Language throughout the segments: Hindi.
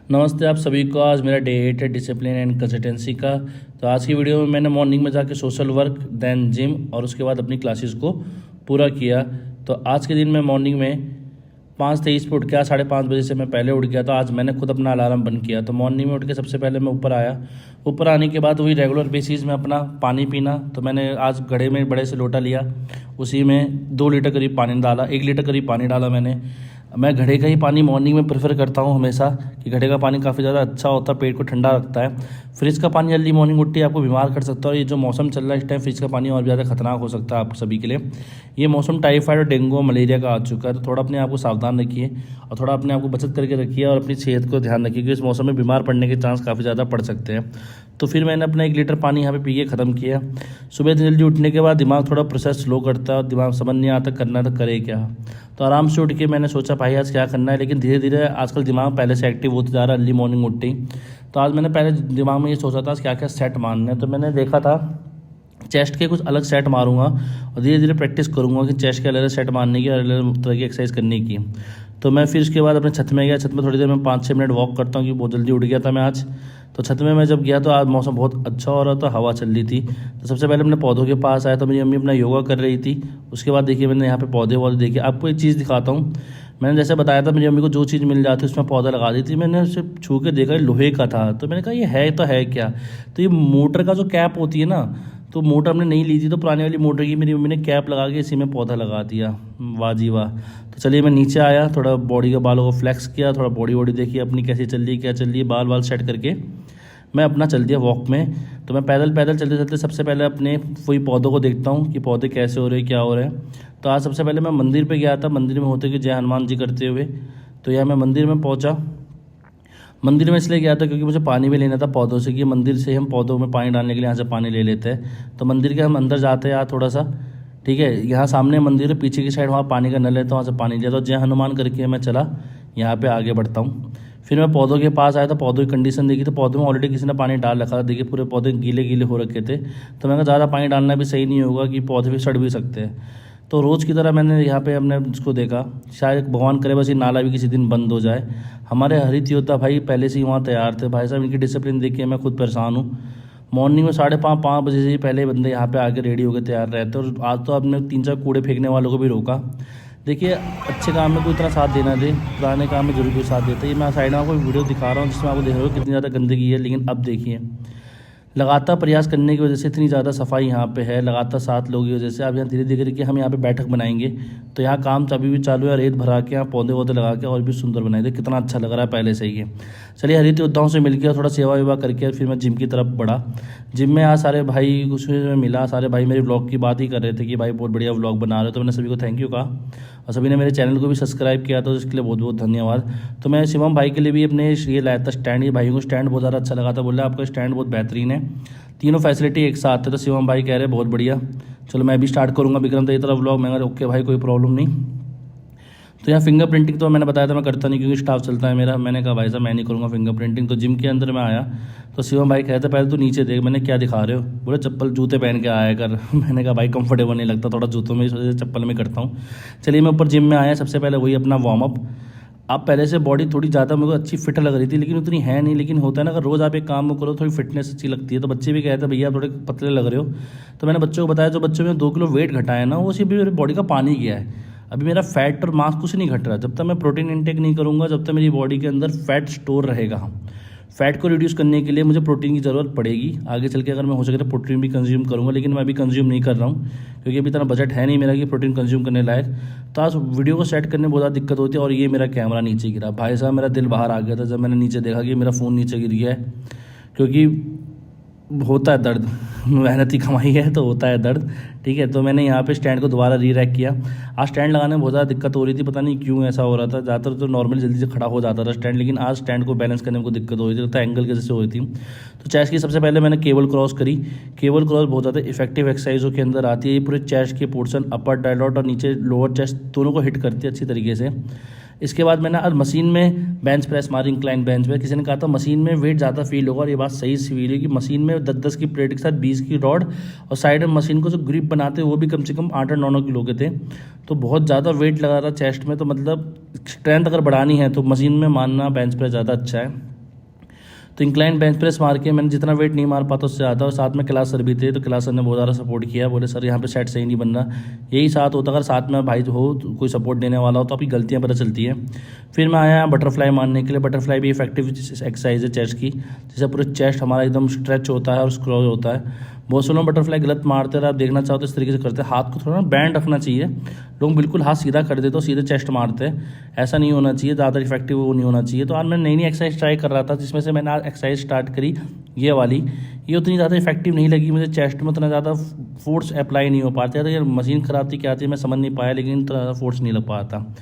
नमस्ते आप सभी को। आज मेरा डे 8 है डिसिप्लिन एंड कंसिस्टेंसी का। तो आज की वीडियो में मैंने मॉर्निंग में जाके सोशल वर्क, देन जिम और उसके बाद अपनी क्लासेस को पूरा किया। तो आज के दिन मैं मॉर्निंग में 5:23 पे उठ गया। 5:30 बजे से मैं पहले उठ गया। तो आज मैंने खुद अपना अलार्म बंद किया। तो मॉर्निंग में उठ के सबसे पहले मैं ऊपर आया। ऊपर आने के बाद वही रेगुलर बेसिस में अपना पानी पीना। तो मैंने आज घड़े में बड़े से लोटा लिया, उसी में 2 लीटर करीब पानी डाला, 1 लीटर करीब पानी डाला मैंने। मैं घड़े का ही पानी मॉर्निंग में प्रेफर करता हूँ हमेशा, कि घड़े का पानी काफ़ी ज़्यादा अच्छा होता है, पेट को ठंडा रखता है। फ्रिज का पानी जल्दी मॉर्निंग उठते ही आपको बीमार कर सकता है। और ये जो मौसम चल रहा है इस टाइम, फ्रिज का पानी और भी ज़्यादा खतरनाक हो सकता है आप सभी के लिए। ये मौसम टाइफाइड और डेंगू और मलेरिया का आ चुका है। तो थोड़ा अपने आप को सावधान रखिए और थोड़ा अपने आप को बचत करके रखिए और अपनी सेहत को ध्यान रखिए, क्योंकि इस मौसम में बीमार पड़ने के चांस काफ़ी ज़्यादा बढ़ सकते हैं। तो फिर मैंने अपना 1 लीटर पानी यहाँ पे पी के ख़त्म किया। सुबह जल्दी उठने के बाद दिमाग थोड़ा प्रोसेस स्लो करता है और दिमाग समझ नहीं आता करना तो करे क्या। तो आराम से उठ के मैंने सोचा भाई आज क्या करना है, लेकिन धीरे धीरे आजकल दिमाग पहले से एक्टिव होते जा रहा है अर्ली मॉर्निंग उठते ही। तो आज मैंने पहले दिमाग में ये सोचा था क्या क्या सेट मारने हैं। तो मैंने देखा था चेस्ट के कुछ अलग सेट मारूंगा और धीरे धीरे प्रैक्टिस करूंगा कि चेस्ट के अलग सेट मारने की और अलग तरह की एक्सरसाइज करने की। तो मैं फिर उसके बाद अपने छत में गया। छत में थोड़ी देर मैं 5-6 मिनट वॉक करता हूँ, कि बहुत जल्दी उठ गया था मैं आज। तो छत में मैं जब गया तो आज मौसम बहुत अच्छा हो रहा था, हवा चल रही थी। तो सबसे पहले मैंने पौधों के पास आया, तो मेरी मम्मी अपना योगा कर रही थी। उसके बाद देखिए मैंने यहाँ पे पौधे वौधे देखे। आपको एक चीज़ दिखाता हूँ। मैंने जैसे बताया था मेरी मम्मी को जो चीज़ मिल जाती उसमें पौधा लगा दी थी। मैंने उसे छू के देखा, लोहे का था। तो मैंने कहा ये है तो है क्या। तो ये मोटर का जो कैप होती है ना, तो मोटर हमने नहीं ली थी, तो पुरानी वाली मोटर की मेरी मम्मी ने कैप लगा के इसी में पौधा लगा दिया। वाह जी वाह। तो चलिए मैं नीचे आया, थोड़ा बॉडी के बालों को फ्लेक्स किया, थोड़ा बॉडी वॉडी देखी अपनी कैसी चल रही है, क्या चल रही है, बाल वाल सेट करके मैं अपना चल दिया वॉक में। तो मैं पैदल पैदल चलते चलते सबसे पहले अपने वही पौधों को देखता हूँ कि पौधे कैसे हो रहे हैं, क्या हो रहे हैं। तो आज सबसे पहले मैं मंदिर पे गया था, मंदिर में होते कि जय हनुमान जी करते हुए। तो यहाँ मैं मंदिर में पहुँचा। मंदिर में इसलिए गया था क्योंकि मुझे पानी भी लेना था पौधों से, कि मंदिर से हम पौधों में पानी डालने के लिए यहाँ से पानी ले लेते हैं। तो मंदिर के हम अंदर जाते हैं यार थोड़ा सा, ठीक है। यहाँ सामने मंदिर है, पीछे की साइड वहाँ पानी का नल है, तो वहाँ से पानी लिया। तो जय हनुमान करके मैं चला, यहाँ पे आगे बढ़ता हूँ। फिर मैं पौधों के पास आया, तो पौधों की कंडीशन देखी। तो पौधों में ऑलरेडी किसी ने पानी डाल रखा था। देखिए पूरे पौधे गीले गीले हो रखे थे। तो मैंने कहा ज़्यादा पानी डालना भी सही नहीं होगा, कि पौधे भी सड़ भी सकते हैं। तो रोज़ की तरह मैंने यहाँ पे अपने उसको देखा। शायद भगवान करे बस ये नाला भी किसी दिन बंद हो जाए। हमारे हरित योद्धा भाई पहले से ही वहाँ तैयार थे। भाई साहब इनकी डिसिप्लिन देख के मैं खुद परेशान हूँ। मॉर्निंग में 5:30 बजे से ही पहले बंदे यहाँ पे आके रेडी होकर तैयार रहते। और आज तो आपने 3-4 कूड़े फेंकने वालों को भी रोका। देखिए अच्छे काम में कोई इतना साथ देना दे, पुराने काम में जरूर कोई साथ देता है। ये मैं साइड में आपको वीडियो दिखा रहा हूँ जिसमें आपको देख रहे हो कितनी ज़्यादा गंदगी है, लेकिन अब देखिए लगातार प्रयास करने की वजह से इतनी ज़्यादा सफाई यहाँ पे है। लगातार 7 लोगों की वजह से अब यहाँ धीरे धीरे करके हम यहाँ पे बैठक बनाएंगे। तो यहाँ काम अभी भी चालू है, रेत भरा के यहाँ पौधे वौधे लगा के और भी सुंदर बनाएंगे। कितना अच्छा लग रहा है पहले से ही है। चलिए हरित योद्धाओं से मिल के थोड़ा सेवा वेवा करके फिर मैं जिम की तरफ बढ़ा। जिम में आज सारे भाई कुछ मिला, सारे भाई मेरे ब्लॉग की बात ही कर रहे थे कि भाई बहुत बढ़िया व्लॉग बना रहे हो। तो मैंने सभी को थैंक यू कहा और सभी ने मेरे चैनल को भी सब्सक्राइब किया, तो इसके लिए बहुत बहुत धन्यवाद। तो मैं शिवम भाई के लिए भी अपने ये लाया था स्टैंड। ये भाई को स्टैंड बहुत ज़्यादा अच्छा लगा था, बोला आपका स्टैंड बहुत बेहतरीन है, तीनों फैसिलिटी एक साथ है। तो शिवम भाई कह रहे बहुत बढ़िया, चलो मैं भी स्टार्ट करूँगा विक्रम ये तरह व्लॉग। मैं ओके भाई कोई प्रॉब्लम नहीं। तो यहाँ फिंगर प्रिंटिंग तो मैंने बताया था मैं करता नहीं, क्योंकि स्टाफ चलता है मेरा। मैंने कहा भाई साहब मैं नहीं करूँगा फिंगर प्रिंटिंग। तो जिम के अंदर मैं आया तो शिवम भाई कहते पहले तू नीचे देख। मैंने क्या दिखा रहे हो, बोले चप्पल जूते पहन के आया कर। मैंने कहा भाई कंफर्टेबल नहीं लगता, थोड़ा जूतों में चप्पल में करता हूँ। चलिए मैं ऊपर जिम में आया। सबसे पहले वही अपना वार्म अप। अब पहले से बॉडी थोड़ी ज़्यादा मेरे को अच्छी फिट लग रही थी, लेकिन उतनी है नहीं। लेकिन होता है ना, अगर रोज़ आप एक काम करो थोड़ी फिटनेस अच्छी लगती है। तो बच्चे भी कहते हैं भैया थोड़े पतले लग रहे हो। तो मैंने बच्चों को बताया, जो बच्चों में 2 किलो वेट घटाया ना, वो सिर्फ मेरी बॉडी का पानी गया है। अभी मेरा फैट और मांस कुछ नहीं घट रहा। जब तक मैं प्रोटीन इंटेक नहीं करूँगा, जब तक मेरी बॉडी के अंदर फैट स्टोर रहेगा। फैट को रिड्यूस करने के लिए मुझे प्रोटीन की ज़रूरत पड़ेगी आगे चल के। अगर मैं हो सके तो प्रोटीन भी कंज्यूम करूँगा, लेकिन मैं अभी कंज्यूम नहीं कर रहा हूँ क्योंकि अभी इतना बजट है नहीं मेरा कि प्रोटीन कंज्यूम करने लायक। तो आज वीडियो को सेट करने में बहुत ज़्यादा दिक्कत होती है। और ये मेरा कैमरा नीचे गिरा। भाई साहब मेरा दिल बाहर आ गया था जब मैंने नीचे देखा कि मेरा फ़ोन नीचे गिर गया है, क्योंकि होता है दर्द। मेहनती कमाई है तो होता है दर्द, ठीक है। तो मैंने यहाँ पे स्टैंड को दोबारा रीरैक किया। आज स्टैंड लगाने में बहुत ज़्यादा दिक्कत हो रही थी, पता नहीं क्यों ऐसा हो रहा था। ज़्यादातर तो नॉर्मली जल्दी से खड़ा हो जाता था स्टैंड, लेकिन आज स्टैंड को बैलेंस करने में कोई दिक्कत हो रही थी, तो एंगल के जैसे हो रही थी। तो चेस्ट की सबसे पहले मैंने केबल क्रॉस करी। केबल क्रॉस बहुत ज़्यादा इफेक्टिव एक्सरसाइजों के अंदर आती है। ये पूरे चेस्ट के पोर्शन अपर डायलॉट और नीचे लोअर चेस्ट दोनों को हिट करती है अच्छी तरीके से। इसके बाद मैंने आज मशीन में बेंच प्रेस मारी, इंक्लाइन बेंच पे। किसी ने कहा था मशीन में वेट ज़्यादा फील होगा, और ये बात सही फील है कि मशीन में 10-10 की प्लेट के साथ 20 की रॉड, और साइड में मशीन को जो ग्रिप बनाते हैं वो भी कम से कम 8-9 किलो के थे। तो बहुत ज़्यादा वेट लगा था चेस्ट में। तो मतलब स्ट्रेंथ अगर बढ़ानी है तो मशीन में मानना बेंच प्रेस ज़्यादा अच्छा है। तो इंक्लाइन बेंच प्रेस मार के मैंने जितना वेट नहीं मार पाता उससे ज़्यादा, और साथ में क्लास सर भी थे, तो क्लास सर ने बहुत ज़्यादा सपोर्ट किया। बोले सर यहाँ पे सेट सही नहीं बन रहा। यही साथ होता, अगर साथ में भाई हो तो कोई सपोर्ट देने वाला हो तो आपकी गलतियाँ पता चलती हैं। फिर मैं आया बटरफ्लाई मारने के लिए। बटरफ्लाई भी इफेक्टिव एक्सरसाइज है चेस्ट की, जिससे पूरे चेस्ट हमारा एकदम स्ट्रेच होता है और स्क्रॉल होता है। बहुत से लोग बटरफ्लाई गलत मारते हैं, आप देखना चाहो तो इस तरीके से करते हैं, हाथ को थोड़ा बैंड रखना चाहिए। लोग बिल्कुल हाथ सीधा कर देते हो, सीधे चेस्ट मारते हैं, ऐसा नहीं होना चाहिए, ज़्यादा इफेक्टिव वो नहीं होना चाहिए। तो आज मैं नई नई एक्सरसाइज ट्राई कर रहा था, जिसमें से मैंने आज एक्सरसाइज स्टार्ट करी ये वाली। ये उतनी ज़्यादा इफेक्टिव नहीं लगी मुझे, चेस्ट में उतना ज़्यादा फोर्स अप्लाई नहीं हो पाता। तो यार मशीन ख़राब थी क्या थी मैं समझ नहीं पाया, लेकिन इतना ज़्यादा फोर्स नहीं लग पाया था।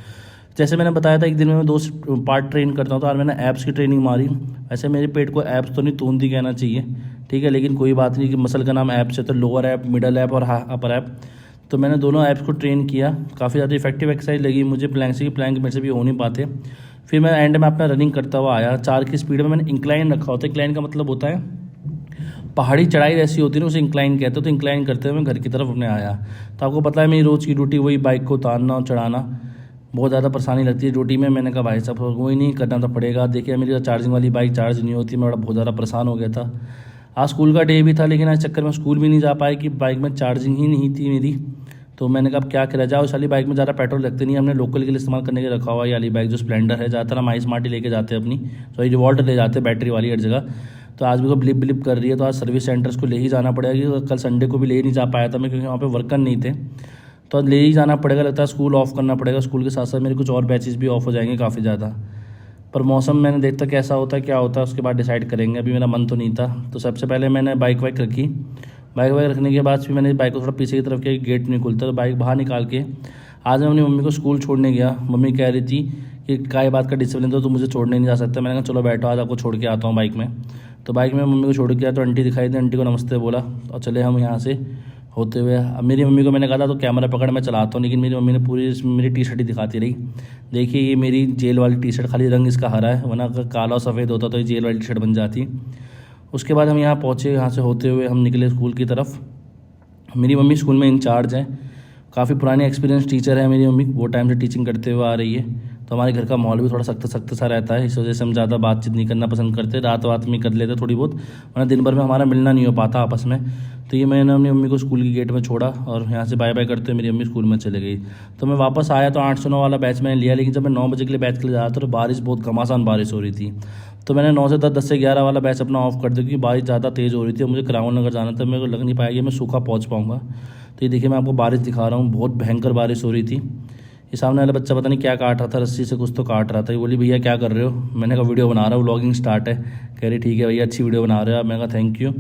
जैसे मैंने बताया था एक दिन में मैं 2 पार्ट ट्रेन करता हूँ, तो आज मैंने एब्स की ट्रेनिंग मारी। वैसे मेरे पेट को एब्स तो नहीं तूंदी कहना चाहिए, ठीक है, लेकिन कोई बात नहीं कि मसल का नाम एब्स है तो लोअर ऐप, मिडल ऐप और अपर ऐप, तो मैंने दोनों ऐप्स को ट्रेन किया। काफ़ी ज़्यादा इफेक्टिव एक्सरसाइज लगी मुझे। प्लैंक से प्लैंक मेरे से भी हो नहीं पाते। फिर मैं एंड में अपना रनिंग करता हुआ आया। 4 की स्पीड में मैंने इंक्लाइन रखा होता है। इंक्लाइन का मतलब होता है पहाड़ी चढ़ाई ऐसी होती है ना, उसे इंक्लाइन कहते हो। तो इंक्लाइन करते हुए मैं घर की तरफ अपने आया। तो आपको पता है मेरी रोज़ की ड्यूटी वही, बाइक को उतारना और चढ़ाना। बहुत ज़्यादा परेशानी लगती है ड्यूटी में। मैंने कहा भाई साहब कोई नहीं, करना तो पड़ेगा। देखिए मेरी चार्जिंग वाली बाइक चार्ज नहीं होती, मैं बहुत ज़्यादा परेशान हो गया था। आज स्कूल का डे भी था, लेकिन आज चक्कर में स्कूल भी नहीं जा पाए कि बाइक में चार्जिंग ही नहीं थी मेरी। तो मैंने कहा अब क्या करा जाए। उस वाली बाइक में ज़्यादा पेट्रोल लगते नहीं, हमने लोकल के लिए इस्तेमाल करने के रखा हुआ है। ये वाली बाइक जो स्प्लेंडर है, ज़्यादातर हम आई स्मार्ट ही लेके जाते हैं अपनी, सॉरी रिवॉल्ट ले जाते हैं बैटरी वाली हर जगह। तो आज भी वो ब्लिप ब्लिप कर रही है, तो आज सर्विस सेंटर्स को ले ही जाना पड़ेगा। कल संडे को भी ले नहीं जा पाया था मैं, क्योंकि वहाँ पे वर्कर नहीं थे, तो ले ही जाना पड़ेगा। लगता है स्कूल ऑफ करना पड़ेगा। स्कूल के साथ साथ मेरे कुछ और बैचेस भी ऑफ हो जाएंगे काफ़ी ज़्यादा। पर मौसम मैंने देखता कैसा होता है क्या होता है, उसके बाद डिसाइड करेंगे। अभी मेरा मन तो नहीं था। तो सबसे पहले मैंने बाइक वाइक रखी। बाइक वाइक रखने के बाद फिर मैंने बाइक को थोड़ा पीछे की तरफ किया, गेट नहीं खुलता, तो बाइक बाहर निकाल के आज मैं अपनी मम्मी को स्कूल छोड़ने गया। मम्मी कह रही थी कि काय बात का डिसिप्लिन तो मुझे छोड़ने नहीं जा सकता। मैंने कहा चलो बैठो, आज आपको छोड़ के आता हूँ बाइक में। तो बाइक में मम्मी को छोड़ के आया, तो आंटी दिखाई दी, आंटी को नमस्ते बोला और चले हम यहाँ से होते हुए। अब मेरी मम्मी को मैंने कहा था तो कैमरा पकड़ मैं चलाता हूँ, लेकिन मेरी मम्मी ने पूरी मेरी टी शर्ट ही दिखाती रही। देखिए ये मेरी जेल वाली टी शर्ट, खाली रंग इसका हरा है, वरना अगर काला और सफ़ेद होता तो ये जेल वाली टी शर्ट बन जाती। उसके बाद हम यहाँ पहुँचे, यहाँ से होते हुए हम निकले स्कूल की तरफ। मेरी मम्मी स्कूल में इंचार्ज है, काफ़ी पुरानी एक्सपीरियंस टीचर है मेरी मम्मी, वो टाइम से टीचिंग करते हुए आ रही है। तो हमारे घर का माहौल भी थोड़ा सख्त सख्त सा रहता है, इस वजह से हम ज़्यादा बातचीत नहीं करना पसंद करते। रात वात में कर लेते थोड़ी बहुत, वरना दिन भर में हमारा मिलना नहीं हो पाता आपस में। तो ये मैंने अपनी मम्मी को स्कूल की गेट में छोड़ा और यहाँ से बाय बाय करते हुए मेरी मम्मी स्कूल में चले गई। तो मैं वापस आया तो 8 से 9 वाला बैच मैंने लिया, लेकिन जब मैं 9 बजे के लिए बैच के लिए जा रहा था तो बारिश, बहुत घमासान बारिश हो रही थी। तो मैंने 9 से 10, 10 से 11 वाला बैच अपना ऑफ कर दिया, क्योंकि बारिश ज़्यादा तेज़ हो रही थी। मुझे करावन नगर जाना था, मेरे को लग नहीं पाया कि मैं सूखा पहुँच पाऊँगा। तो ये देखिए मैं आपको बारिश दिखा रहा हूँ, बहुत भयंकर बारिश हो रही थी। ये सामने वाला बच्चा पता नहीं क्या काट रहा था, रस्सी से कुछ तो काट रहा था। ये बोली भैया क्या कर रहे हो? मैंने कहा वीडियो बना रहा हूँ, व्लॉगिंग स्टार्ट है। कह रही ठीक है भैया अच्छी वीडियो बना रहे हो आप। मैंने कहा थैंक यू।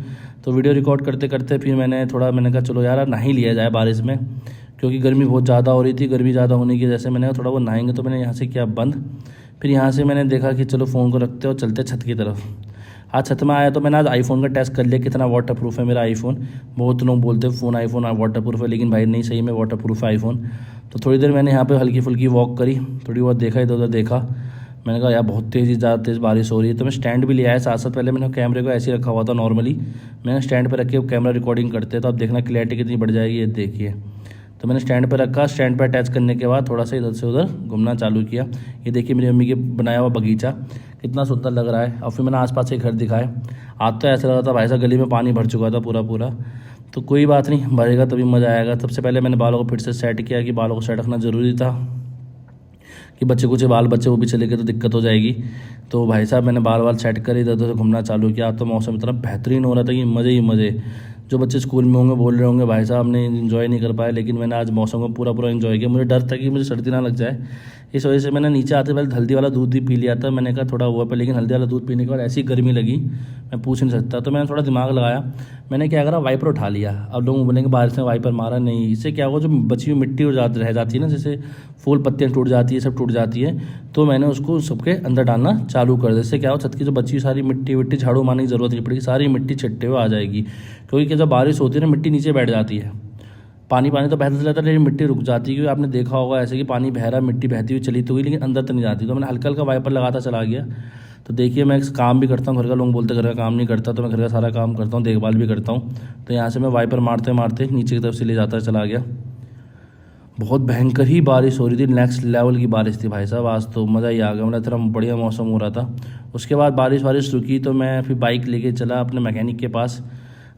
तो वीडियो रिकॉर्ड करते करते फिर मैंने कहा चलो यार नहा लिया जाए बारिश में, क्योंकि गर्मी बहुत ज़्यादा हो रही थी। गर्मी ज़्यादा होने की वजह से मैंने कहा थोड़ा वो नहाएंगे, तो मैंने यहाँ से किया बंद। फिर यहाँ से मैंने देखा कि चलो फ़ोन को रखते और चलते छत की तरफ। आज छत में आया तो मैंने आज आईफोन का टेस्ट कर लिया कितना वाटर प्रूफ है मेरा आईफोन। बहुत लोग बोलते हैं फ़ोन आईफोन वाटर प्रूफ है, लेकिन भाई नहीं, सही में वाटर प्रूफ है आईफोन। तो थोड़ी देर मैंने यहाँ पे हल्की फुल्की वॉक करी, थोड़ी बहुत देखा, इधर उधर देखा। मैंने कहा यार बहुत ज़्यादा तेज़ बारिश हो रही है। तो मैं स्टैंड भी ले आया साथ साथ। पहले मैंने कैमरे को ऐसे ही रखा हुआ था नॉर्मली, मैंने स्टैंड पर रख के कैमरा रिकॉर्डिंग करते तो आप देखना क्लैरिटी कितनी बढ़ जाएगी, ये देखिए। तो मैंने स्टैंड पर रखा, स्टैंड पर अटैच करने के बाद थोड़ा सा इधर से उधर घूमना चालू किया। ये देखिए मेरी मम्मी के बनाया हुआ बगीचा कितना सुंदर लग रहा है। और फिर मैंने आसपास के घर दिखाए। आज तो ऐसा लगा था भाई साहब गली में पानी भर चुका था पूरा। तो कोई बात नहीं, भरेगा तभी मज़ा आएगा। सबसे पहले मैंने बालों को फिर से सेट किया, कि बालों को सेट रखना ज़रूरी था, कि बच्चे कुछ बाल बच्चे वो भी चले गए तो दिक्कत हो जाएगी। तो भाई साहब मैंने बाल सेट कर इधर उधर घूमना चालू किया। तो मौसम इतना बेहतरीन हो रहा था कि मज़े ही मज़े। जो बच्चे स्कूल में होंगे बोल रहे होंगे भाई साहब हमने इन्जॉय नहीं कर पाए, लेकिन मैंने आज मौसम को पूरा इन्जॉय किया। मुझे डर था कि मुझे सर्दी ना लग जाए, इस वजह से मैंने नीचे आते पहले हल्दी वाला दूध भी पी लिया था। मैंने कहा थोड़ा हुआ पर, लेकिन हल्दी वाला दूध पीने के बाद ऐसी गर्मी लगी मैं पूछ नहीं सकता। तो मैंने थोड़ा दिमाग लगाया, मैंने क्या करा वाइपर उठा लिया। अब लोग बोलेंगे बारिश में वाइपर मारा, नहीं, इससे क्या हुआ जो बची हुई मिट्टी रह जाती है ना, जैसे फूल पत्तियाँ टूट जाती है, सब टूट जाती है, तो मैंने उसको सबके अंदर डालना चालू कर दिया। इससे क्या हो छत की जो बची हुई सारी मिट्टी विट्टी झाड़ू मारने की ज़रूरत नहीं पड़ेगी, सारी मिट्टी छिट्टे हुए आ जाएगी। क्योंकि जब बारिश होती है ना मिट्टी नीचे बैठ जाती है, पानी तो बहता चला जाता है लेकिन मिट्टी रुक जाती है। क्योंकि आपने देखा होगा ऐसे कि पानी बह रहा मिट्टी बहती हुई चली तो हुई, लेकिन अंदर तो नहीं जाती। तो मैंने हल्का हल्का वाइपर लगाता चला गया। तो देखिए मैं काम भी करता हूँ घर का, लोग बोलते घर का काम नहीं करता, तो मैं घर का सारा काम करता हूँ, देखभाल भी करता हूँ। तो यहाँ से मैं वाइपर मारते मारते नीचे की तरफ से ले जाता चला गया। बहुत भयंकर ही बारिश हो रही थी, नेक्स्ट लेवल की बारिश थी भाई साहब। आज तो मज़ा ही आ गया, मतलब इतना बढ़िया मौसम हो रहा था। उसके बाद बारिश रुकी तो मैं फिर बाइक लेके चला अपने मैकेनिक के पास।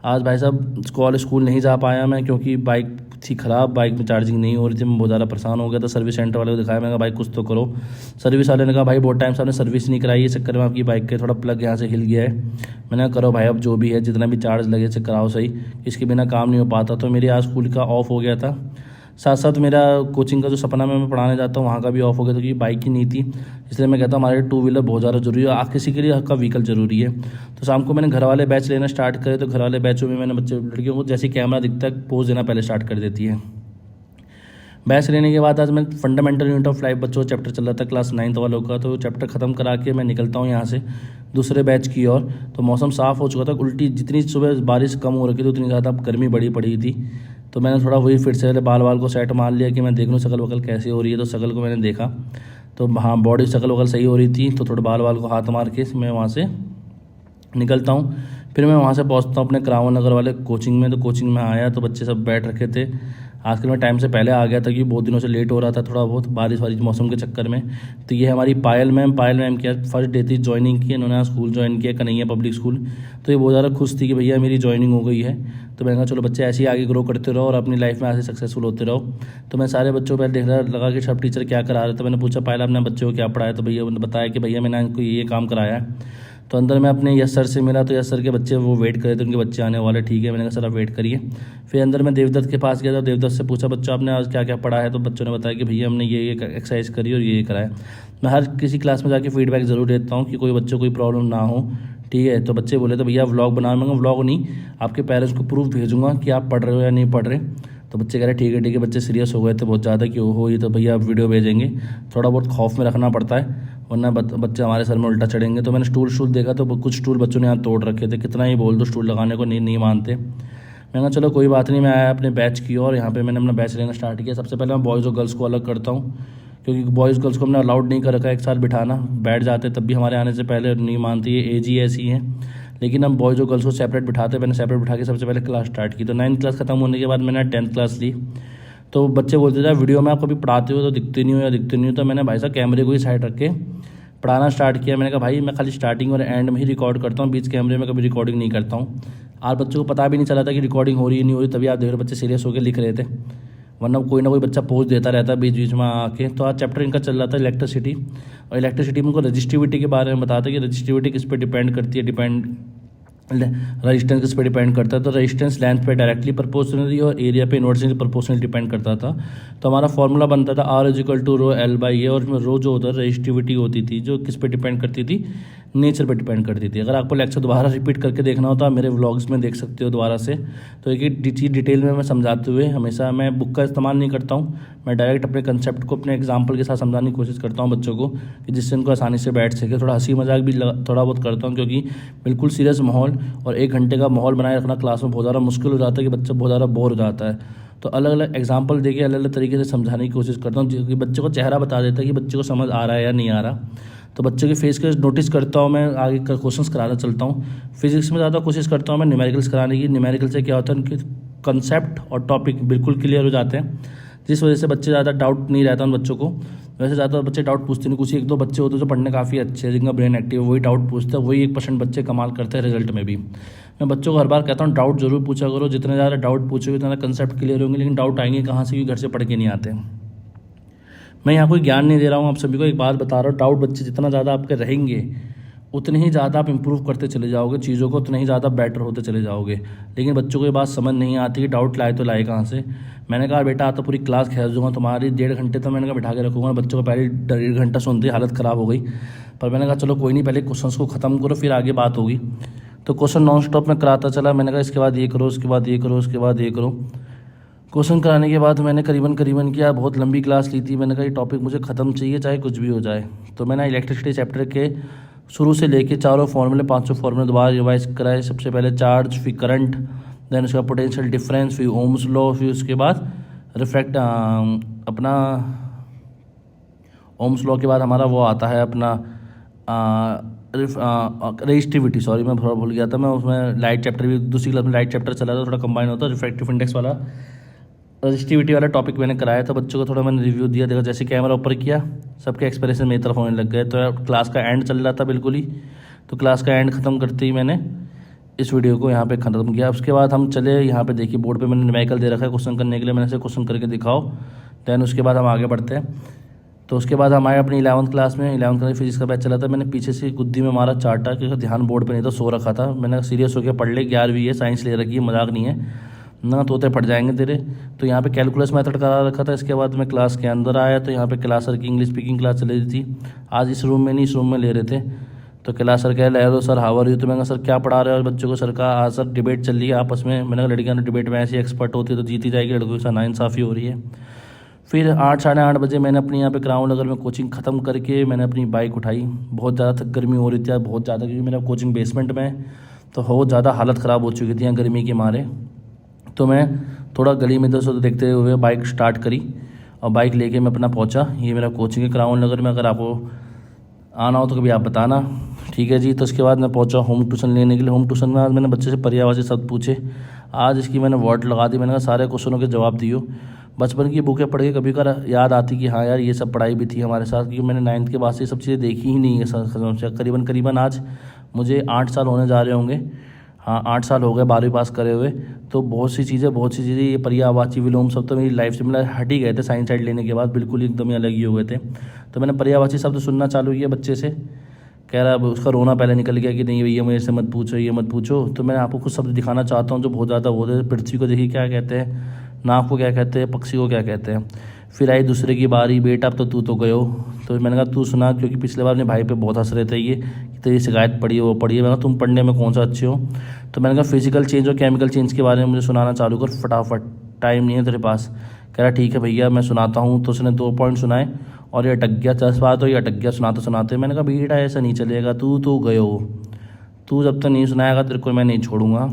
आज भाई साहब स्कूल नहीं जा पाया मैं, क्योंकि बाइक थी ख़राब, बाइक में चार्जिंग नहीं हो रही थी। मैं बहुत ज़्यादा परेशान हो गया था। सर्विस सेंटर वाले को दिखाया, मैंने कहा भाई कुछ तो करो। सर्विस वाले ने कहा भाई बहुत टाइम से आपने सर्विस नहीं कराई, इस चक्कर में आपकी बाइक के थोड़ा प्लग यहाँ से हिल गया है। मैंने कहा करो भाई, अब जो भी है जितना भी चार्ज लगे से कराओ सही, इसके बिना काम नहीं हो पाता। तो मेरी आज स्कूल का ऑफ हो गया था, साथ साथ मेरा कोचिंग का जो सपना मैं पढ़ाने जाता हूँ वहाँ का भी ऑफ हो गया था, क्योंकि बाइक ही नहीं थी। इसलिए मैं कहता हूँ हमारे टू व्हीलर बहुत ज़्यादा ज़रूरी है, आप किसी के लिए आपका व्हीकल ज़रूरी है। तो शाम को मैंने घर वाले बैच लेना स्टार्ट करे, तो घर वाले बैचों में मैंने लड़कियों को जैसे कैमरा दिखता है पोज देना पहले स्टार्ट कर देती है। बैच लेने के बाद आज मैं फंडामेंटल यूनिट ऑफ लाइफ बच्चों चैप्टर चल रहा था क्लास 9th वालों का, तो चैप्टर ख़त्म करा के मैं निकलता हूँ यहाँ से दूसरे बैच की ओर। तो मौसम साफ़ हो चुका था, उल्टी जितनी सुबह बारिश कम हो रखी थी उतनी ज़्यादा गर्मी बड़ी पड़ी थी। तो मैंने थोड़ा वही फिर से बाल को सेट मार लिया कि मैं देख लूँ शकल वकल कैसी हो रही है। तो शकल को मैंने देखा तो हाँ बॉडी शकल वकल सही हो रही थी। तो थोड़ा बाल को हाथ मार के मैं वहाँ से निकलता हूँ। फिर मैं वहाँ से पहुँचता हूँ अपने क्रावन नगर वाले कोचिंग में। तो कोचिंग में आया तो बच्चे सब बैठ रखे थे। आजकल मैं टाइम से पहले आ गया था क्योंकि बहुत दिनों से लेट हो रहा था थोड़ा बहुत बारिश मौसम के चक्कर में। तो ये हमारी पायल मैम क्या फर्स्ट डे थी ज्वाइनिंग की, इन्होंने स्कूल ज्वाइन किया कन्हैया पब्लिक स्कूल। तो ये बहुत ज़्यादा खुश थी कि भैया मेरी ज्वाइनिंग हो गई है। तो मैंने कहा चलो बच्चे ऐसे ही आगे ग्रो करते रहो और अपनी लाइफ में ऐसे सक्सेसफुल होते रहो। तो मैं सारे बच्चों पर देखने लगा कि सब टीचर क्या करा रहे थे। मैंने पूछा पायल आपने बच्चों को क्या पढ़ाया, तो भैया उन्होंने बताया कि भैया मैंने इनको ये काम कराया है। तो अंदर मैं अपने यस सर से मिला, तो यस सर के बच्चे वो वेट कर रहे थे, उनके बच्चे आने वाले। ठीक है, मैंने कहा सर आप वेट करिए। फिर अंदर मैं देवदत्त के पास गया था, देवदत्त से पूछा बच्चों आपने आज क्या क्या पढ़ा है। तो बच्चों ने बताया कि भैया हमने ये एक्सरसाइज करी और ये कराया। मैं हर किसी क्लास में जाके फीडबैक ज़रूर देता हूँ कि कोई बच्चों को कोई प्रॉब्लम ना हो। ठीक है, तो बच्चे बोले तो भैया व्लॉग बनाओ। मैं व्लॉग नहीं, आपके पेरेंट्स को प्रूफ भेजूँगा कि आप पढ़ रहे हो या नहीं पढ़ रहे। तो बच्चे कह रहे ठीक है। बच्चे सीरियस हो गए थे बहुत ज़्यादा कि हो ये तो भैया आप वीडियो भेजेंगे। थोड़ा बहुत खौफ में रखना पड़ता है, वरना बच्चे हमारे सर में उल्टा चढ़ेंगे। तो मैंने स्टूल देखा तो कुछ स्टूल बच्चों ने यहाँ तोड़ रखे थे। कितना ही बोल दो स्टूल लगाने को नहीं मानते। मैंने कहा चलो कोई बात नहीं। मैं आया अपने बैच की और यहाँ पे मैंने अपना बैच लेना स्टार्ट किया। सबसे पहले मैं बॉयज़ और गर्ल्स को अलग करता हूँ, क्योंकि बॉयज़ गर्ल्स को हमने अलाउड नहीं कर रखा है एक साथ बिठाना। बैठ जाते तब भी हमारे आने से पहले नहीं मानती, ये एज ही ऐसी है। लेकिन हम बॉयज़ और गर्ल्स को सेपरेट बिठाते। मैंने सेपरेट बिठा के सबसे पहले क्लास स्टार्ट की। तो 9th क्लास खत्म होने के बाद मैंने 10th क्लास ली। तो बच्चे बोलते थे वीडियो में आप कभी पढ़ाते हो तो दिखते नहीं हो। तो मैंने भाई साहब कैमरे को ही साइड रख के पढ़ाना स्टार्ट किया। मैंने कहा भाई मैं खाली स्टार्टिंग और एंड में ही रिकॉर्ड करता हूँ, बीच कैमरे में कभी रिकॉर्डिंग नहीं करता हूँ। आज बच्चों को पता भी नहीं चला था कि रिकॉर्डिंग हो रही है नहीं हो रही, तभी आप देख रहे बच्चे सीरियस होकर लिख रहे थे, वरना कोई ना कोई बच्चा पोज देता रहता बीच में आके। तो आज चैप्टर इनका चल रहा था इलेक्ट्रिसिटी, और इलेक्ट्रिसिटी में उनको रजिस्टिविटी के बारे में बताते कि रजिस्टिविटी किस पे डिपेंड करती है। रजिस्टेंस किस पे डिपेंड करता है। तो रजिस्टेंस लेंथ पे डायरेक्टली प्रोपोर्शनली और एरिया पे इन्वर्सली प्रोपोर्शनली डिपेंड करता था। तो हमारा फॉर्मूला बनता था R=ρ/L/A, और उसमें रो जो होता है रजिस्टिविटी होती थी, जो किस पे डिपेंड करती थी, नेचर पे डिपेंड करती थी। अगर आपको लेक्चर दोबारा रिपीट करके देखना हो तो आप मेरे व्लॉग्स में देख सकते हो दोबारा से। तो एक चीज़ डिटेल में मैं समझाते हुए हमेशा मैं बुक का इस्तेमाल नहीं करता हूँ, मैं डायरेक्ट अपने कंसेप्ट को अपने एग्जाम्पल के साथ समझाने की कोशिश करता हूँ बच्चों को, कि जिससे उनको आसानी से बैठ सके। थोड़ा हंसी मजाक भी थोड़ा बहुत करता हूँ, क्योंकि बिल्कुल सीरियस माहौल और 1 घंटे का माहौल बनाए रखना क्लास में बहुत ज़्यादा मुश्किल हो जाता है, कि बच्चा बहुत ज़्यादा बोर हो जाता है। तो अलग अलग एग्जाम्पल देके अलग अलग तरीके से समझाने की कोशिश करता हूँ, जो कि बच्चे को चेहरा बता देता है कि बच्चे को समझ आ रहा है या नहीं आ रहा। तो बच्चों के फेस के नोटिस करता हूँ मैं, आगे क्वेश्चंस कराना चलता हूँ। फिजिक्स में ज़्यादा कोशिश करता हूँ मैं न्यूमेरिकल्स कराने की। न्यूमेरिकल से क्या होता है, उनके कंसेप्ट और टॉपिक बिल्कुल क्लियर हो जाते हैं, जिस वजह से बच्चे ज़्यादा डाउट नहीं रहता उन बच्चों को। वैसे ज़्यादा बच्चे डाउट पूछते नहीं, कुछ 1-2 बच्चे होते हैं जो पढ़ने काफ़ी अच्छे हैं, जिनका ब्रेन एक्टिव है, वही डाउट पूछते हैं। वही 1% बच्चे कमाल करते हैं रिजल्ट में भी। मैं बच्चों को हर बार कहता हूँ डाउट जरूर पूछा करो, जितने ज़्यादा डाउट पूछोगे उतना कंसेप्ट क्लियर होंगे। लेकिन डाउट आएंगे कहाँ से, घर से पढ़ के नहीं आते। मैं यहाँ कोई ज्ञान नहीं दे रहा हूँ आप सभी को, एक बात बता रहा हूँ। डाउट बच्चे जितना ज़्यादा आपके रहेंगे उतने ही ज़्यादा आप इंप्रूव करते चले जाओगे चीज़ों को, उतने ही ज़्यादा बेटर होते चले जाओगे। लेकिन बच्चों को ये बात समझ नहीं आती कि डाउट लाए तो लाए कहाँ से। मैंने कहा बेटा आज तो पूरी क्लास खींच दूंगा तुम्हारी, 1.5 घंटे तो मैंने कहा बिठा के रखूँगा। बच्चों को पहले 1.5 घंटा सुनते हालत ख़राब हो गई, पर मैंने कहा चलो कोई नहीं, पहले क्वेश्चन को ख़त्म करो फिर आगे बात होगी। तो क्वेश्चन नॉन स्टॉप में कराता चला। मैंने कहा इसके बाद ये करो, उसके बाद ये करो, उसके बाद ये करो। क्वेश्चन कराने के बाद मैंने करीबन किया, बहुत लंबी क्लास ली थी। मैंने कहा ये टॉपिक मुझे ख़त्म चाहिए चाहे कुछ भी हो जाए। तो मैंने इलेक्ट्रिसिटी चैप्टर के शुरू से लेके 4 फार्मूले 500 फार्मूले दोबारा रिवाइज कराए। सबसे पहले चार्ज, फिर करंट, देन उसका पोटेंशियल डिफरेंस, फिर ओम्स लॉ, फिर उसके बाद रिफ्रैक्ट अपना ओम्स लॉ के बाद हमारा वो आता है अपना रेजिस्टिविटी। सॉरी मैं थोड़ा भूल गया था। मैं उसमें लाइट चैप्टर भी दूसरी क्लास में लाइट चैप्टर चला था, थोड़ा कंबाइन होता है रिफ्रैक्टिव इंडेक्स वाला। रजिस्टिविटी वाला टॉपिक मैंने कराया था बच्चों को, थोड़ा मैंने रिव्यू दिया। देखो जैसे कैमरा ऊपर किया, सबके एक्सप्रेशन मेरी तरफ होने लग गए। तो क्लास का एंड चल रहा था बिल्कुल ही, तो क्लास का एंड ख़त्म करते ही मैंने इस वीडियो को यहाँ पे ख़त्म किया। उसके बाद हम चले, यहाँ पे देखिए बोर्ड पे मैंने न्यूमेरिकल दे रखा है क्वेश्चन करने के लिए, मैंने ऐसे क्वेश्चन करके दिखाओ। दैन उसके बाद हम आगे बढ़ते हैं। तो उसके बाद हम आए अपनी 11th क्लास में। 11th क्लास फिजिक्स का बैच चला था, मैंने पीछे से गुद्दी में मारा चाटा, क्योंकि ध्यान बोर्ड पे नहीं था, सो रखा था। मैंने सीरियस होकर पढ़ ले, 11वीं है, साइंस ले रखी है, मजाक नहीं है ना, तोते फट जाएंगे तेरे। तो यहाँ पे कैलकुलस मेथड करा रखा था। इसके बाद मैं क्लास के अंदर आया, तो यहाँ पे क्लास सर की इंग्लिश स्पीकिंग क्लास चल रही थी। आज इस रूम में नहीं, इस रूम में ले रहे थे। तो क्लास सर कह रहे, hello sir, how are you. तो मैंने कहा सर क्या पढ़ा रहे हो बच्चों को। सर का आज सर डिबेट चल रही है आपस में। मैंने कहा लड़कियां डिबेट में ऐसी एक्सपर्ट होती है तो जीती जाएगी, लड़कों के साथ नाइंसाफ़ी हो रही है। फिर 8 साढ़े 8 बजे मैंने अपनी यहाँ पे क्राउन नगर में कोचिंग ख़त्म करके मैंने अपनी बाइक उठाई। बहुत ज़्यादा गर्मी हो रही थी, बहुत ज़्यादा, क्योंकि मेरा कोचिंग बेसमेंट में है, तो बहुत ज़्यादा हालत ख़राब हो चुकी थी यहाँ गर्मी के मारे। तो मैं थोड़ा गली में इधर से देखते हुए बाइक स्टार्ट करी और बाइक लेके मैं अपना पहुँचा। ये मेरा कोचिंग है क्राउन नगर में, अगर आपको आना हो तो कभी आप बताना, ठीक है जी। तो उसके बाद मैं पहुंचा होम ट्यूशन लेने के लिए। होम ट्यूशन में आज मैंने बच्चे से पर्यायवाची शब्द पूछे। आज इसकी मैंने वर्ड लगा दी, मैंने कहा सारे क्वेश्चनों के जवाब दियो। बचपन की बुकें पढ़ के कभी कभार याद आती कि हाँ यार ये सब पढ़ाई भी थी हमारे साथ, क्योंकि मैंने 9th के बाद से ये सब चीज़ें देखी ही नहीं है कसम से। करीबन आज मुझे 8 साल होने जा रहे होंगे, हाँ 8 साल हो गए 12वीं पास करे हुए। तो बहुत सी चीज़ें ये पर्यायवाची विलोम सब तो मेरी लाइफ से मतलब हट ही गए थे। साइंस साइड लेने के बाद बिल्कुल ही एकदम ही अलग ही हो गए थे। तो मैंने पर्यायवाची शब्द सुनना चालू किया बच्चे से, कह रहा उसका रोना पहले निकल गया कि नहीं भैया मेरे से मत पूछो, ये मत पूछो। तो मैं आपको कुछ शब्द दिखाना चाहता हूँ जो बहुत ज़्यादा होते हैं। पृथ्वी को देखिए क्या कहते हैं, नाक को क्या कहते हैं, पक्षी को क्या कहते हैं। फिर आई दूसरे की बारी, बेटा अब तो तू तो गयो। तो मैंने कहा तू सुना, क्योंकि पिछले बार अपने भाई पे बहुत हंस रहे थे ये कि तेरी शिकायत पड़ी है वो पड़ी है। मैंने कहा तुम पढ़ने में कौन सा अच्छे हो। तो मैंने कहा फिजिकल चेंज और केमिकल चेंज के बारे में मुझे सुनाना चालू कर फटाफट, टाइम नहीं है तेरे पास। कह रहा ठीक है भैया मैं सुनाता हूँ। तो उसने 2 पॉइंट सुनाए और ये अटक गया। 10 बात हो ये अटक गया सुनाते सुनाते। मैंने कहा बेटा ऐसा नहीं चलेगा, तू तो गयो, तू जब तक नहीं सुनाएगा तेरे को मैं नहीं छोड़ूंगा।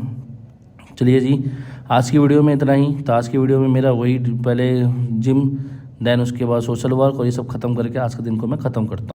चलिए जी, आज की वीडियो में इतना ही। तो आज की वीडियो में मेरा वही पहले जिम, देन उसके बाद सोशल वर्क और ये सब ख़त्म करके आज के दिन को मैं ख़त्म करता हूँ।